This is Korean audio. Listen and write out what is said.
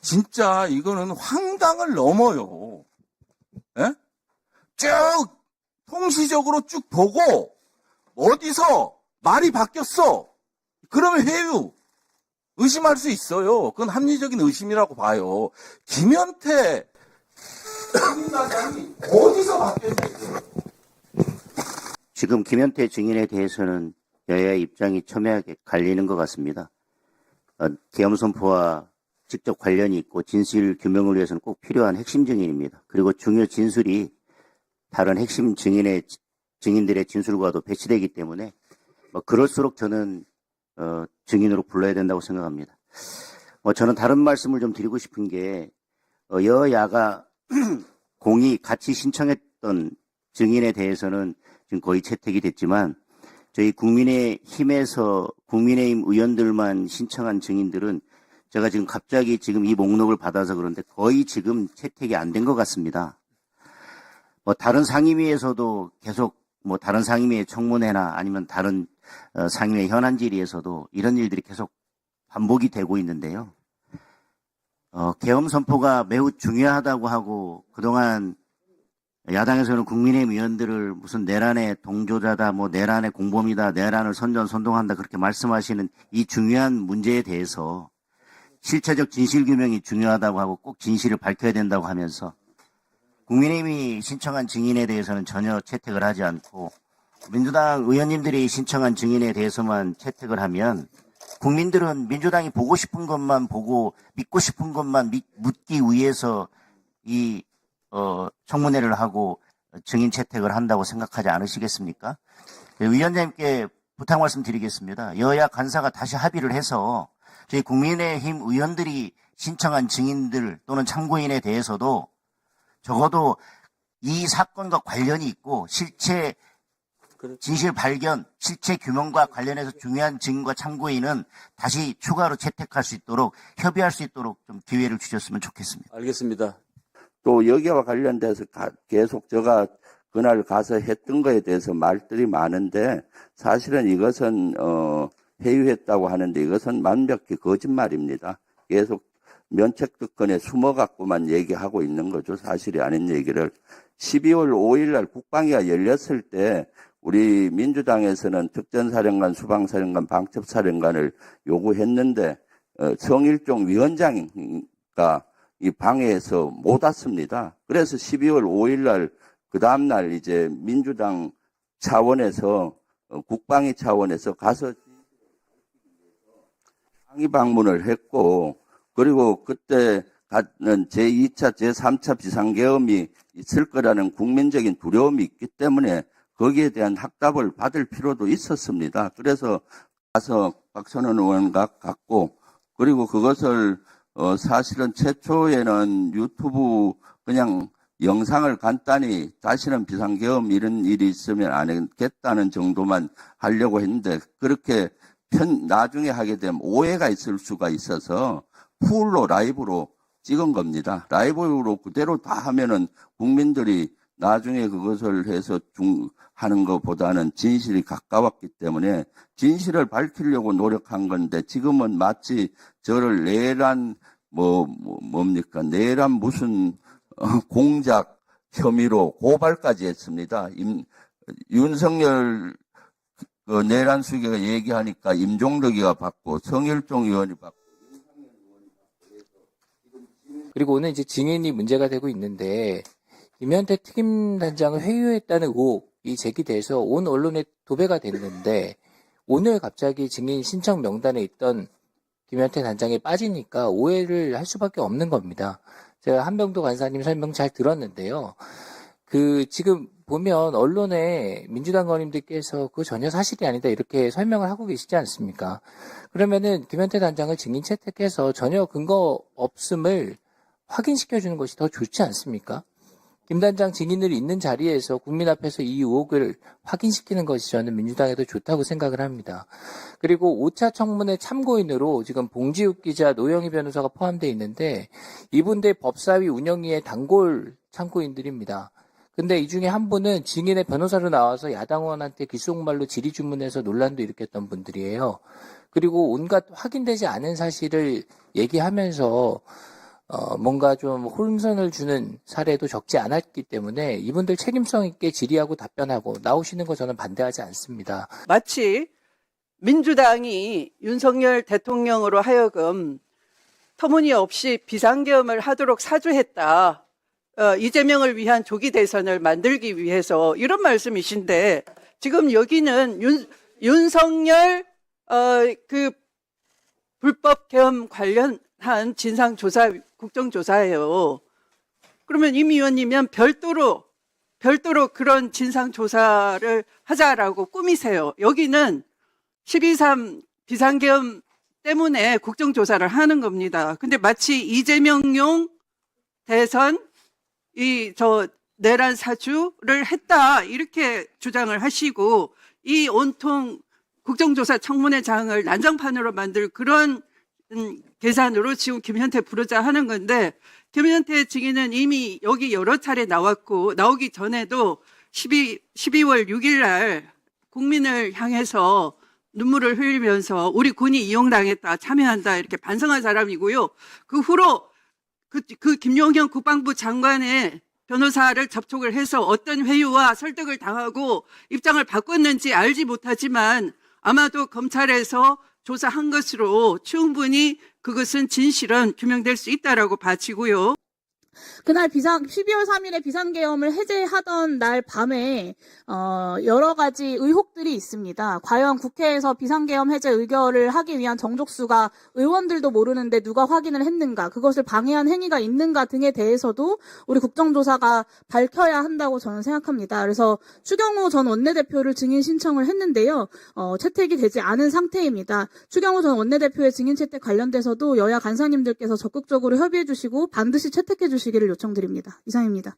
진짜 이거는 황당을 넘어요. 예? 쭉 통시적으로 쭉 보고 어디서 말이 바뀌었어. 그러면 회유. 의심할 수 있어요. 그건 합리적인 의심이라고 봐요. 김현태 국민단장이 어디서 바뀌었는지. 지금 김현태 증인에 대해서는 여야의 입장이 첨예하게 갈리는 것 같습니다. 계엄 선포와 직접 관련이 있고 진실 규명을 위해서는 꼭 필요한 핵심 증인입니다. 그리고 중요 진술이 다른 핵심 증인들의 진술과도 배치되기 때문에 그럴수록 저는 증인으로 불러야 된다고 생각합니다. 저는 다른 말씀을 좀 드리고 싶은 게 여야가 공히 같이 신청했던 증인에 대해서는 지금 거의 채택이 됐지만 저희 국민의힘에서 국민의힘 의원들만 신청한 증인들은 제가 지금 갑자기 지금 이 목록을 받아서 그런데 거의 지금 채택이 안 된 것 같습니다. 다른 상임위에서도 계속 다른 상임위의 청문회나 아니면 다른 상임위 현안 질의에서도 이런 일들이 계속 반복이 되고 있는데요. 계엄 선포가 매우 중요하다고 하고 그동안 야당에서는 국민의힘 의원들을 무슨 내란의 동조자다, 내란의 공범이다, 내란을 선전선동한다 그렇게 말씀하시는 이 중요한 문제에 대해서 실체적 진실규명이 중요하다고 하고 꼭 진실을 밝혀야 된다고 하면서 국민의힘이 신청한 증인에 대해서는 전혀 채택을 하지 않고 민주당 의원님들이 신청한 증인에 대해서만 채택을 하면 국민들은 민주당이 보고 싶은 것만 보고 믿고 싶은 것만 묻기 위해서 이 청문회를 하고 증인 채택을 한다고 생각하지 않으시겠습니까? 위원장님께 부탁 말씀드리겠습니다. 여야 간사가 다시 합의를 해서 저희 국민의힘 의원들이 신청한 증인들 또는 참고인에 대해서도 적어도 이 사건과 관련이 있고 실체 진실 발견, 실체 규명과 관련해서 중요한 증인과 참고인은 다시 추가로 채택할 수 있도록 협의할 수 있도록 좀 기회를 주셨으면 좋겠습니다. 알겠습니다. 또 여기와 관련돼서 계속 제가 그날 가서 했던 거에 대해서 말들이 많은데 사실은 이것은 회유했다고 하는데 이것은 완벽히 거짓말입니다. 계속 면책특권에 숨어갖고만 얘기하고 있는 거죠. 사실이 아닌 얘기를. 12월 5일 날 국방위가 열렸을 때 우리 민주당에서는 특전사령관, 수방사령관, 방첩사령관을 요구했는데 성일종 위원장가 이 방에서 못 왔습니다. 그래서 12월 5일 날 그 다음 날 이제 민주당 차원에서 국방위 차원에서 가서 항의 방문을 했고 그리고 그때 가는 제2차, 제3차 비상계엄이 있을 거라는 국민적인 두려움이 있기 때문에 거기에 대한 확답을 받을 필요도 있었습니다. 그래서 가서 박선원 의원과 갔고 그리고 그것을 사실은 최초에는 유튜브 그냥 영상을 간단히 다시는 비상계엄 이런 일이 있으면 안 하겠다는 정도만 하려고 했는데 그렇게 나중에 하게 되면 오해가 있을 수가 있어서 풀로 라이브로 찍은 겁니다. 라이브로 그대로 다 하면은 국민들이 나중에 그것을 해서 하는 것보다는 진실이 가까웠기 때문에 진실을 밝히려고 노력한 건데 지금은 마치 저를 내란 뭡니까 내란 무슨 공작 혐의로 고발까지 했습니다. 윤석열 내란 수계가 얘기하니까 임종덕이가 받고 성일종 의원이 받고 그리고 오늘 이제 증인이 문제가 되고 있는데 김현태 특임단장을 회유했다는 의혹이 제기돼서 온 언론에 도배가 됐는데 오늘 갑자기 증인 신청 명단에 있던 김현태 단장이 빠지니까 오해를 할 수밖에 없는 겁니다. 제가 한병도 간사님 설명 잘 들었는데요. 지금 보면 언론에 민주당 의원님들께서 그거 전혀 사실이 아니다 이렇게 설명을 하고 계시지 않습니까? 그러면은 김현태 단장을 증인 채택해서 전혀 근거 없음을 확인시켜주는 것이 더 좋지 않습니까? 김 단장 증인으로 있는 자리에서 국민 앞에서 이 의혹을 확인시키는 것이 저는 민주당에도 좋다고 생각을 합니다. 그리고 5차 청문회 참고인으로 지금 봉지욱 기자, 노영희 변호사가 포함되어 있는데 이분들 법사위 운영위의 단골 참고인들입니다. 근데 이 중에 한 분은 증인의 변호사로 나와서 야당 의원한테 귓속말로 질의주문해서 논란도 일으켰던 분들이에요. 그리고 온갖 확인되지 않은 사실을 얘기하면서 뭔가 좀 혼선을 주는 사례도 적지 않았기 때문에 이분들 책임성 있게 질의하고 답변하고 나오시는 거 저는 반대하지 않습니다. 마치 민주당이 윤석열 대통령으로 하여금 터무니없이 비상계엄을 하도록 사주했다. 이재명을 위한 조기 대선을 만들기 위해서 이런 말씀이신데 지금 여기는 윤석열 그 불법 계엄 관련한 진상조사 국정조사예요. 그러면 임 의원님은 별도로 그런 진상조사를 하자라고 꾸미세요. 여기는 12.3 비상계엄 때문에 국정조사를 하는 겁니다. 근데 마치 이재명용 대선 내란 사주를 했다 이렇게 주장을 하시고 이 온통 국정조사 청문회장을 난장판으로 만들 그런 계산으로 지금 김현태 부르자 하는 건데 김현태 증인은 이미 여기 여러 차례 나왔고 나오기 전에도 12월 6일 날 국민을 향해서 눈물을 흘리면서 우리 군이 이용당했다, 참여한다 이렇게 반성한 사람이고요. 그 후로 그 김용현 국방부 장관의 변호사를 접촉을 해서 어떤 회유와 설득을 당하고 입장을 바꿨는지 알지 못하지만 아마도 검찰에서 조사한 것으로 충분히 그것은 진실은 규명될 수 있다라고 봐지고요. 그날 12월 3일에 비상계엄을 해제하던 날 밤에 여러 가지 의혹들이 있습니다. 과연 국회에서 비상계엄 해제 의결을 하기 위한 정족수가 의원들도 모르는데 누가 확인을 했는가, 그것을 방해한 행위가 있는가 등에 대해서도 우리 국정조사가 밝혀야 한다고 저는 생각합니다. 그래서 추경호 전 원내대표를 증인 신청을 했는데요. 채택이 되지 않은 상태입니다. 추경호 전 원내대표의 증인 채택 관련돼서도 여야 간사님들께서 적극적으로 협의해 주시고 반드시 채택해 주시기를 요청드립니다. 이상입니다.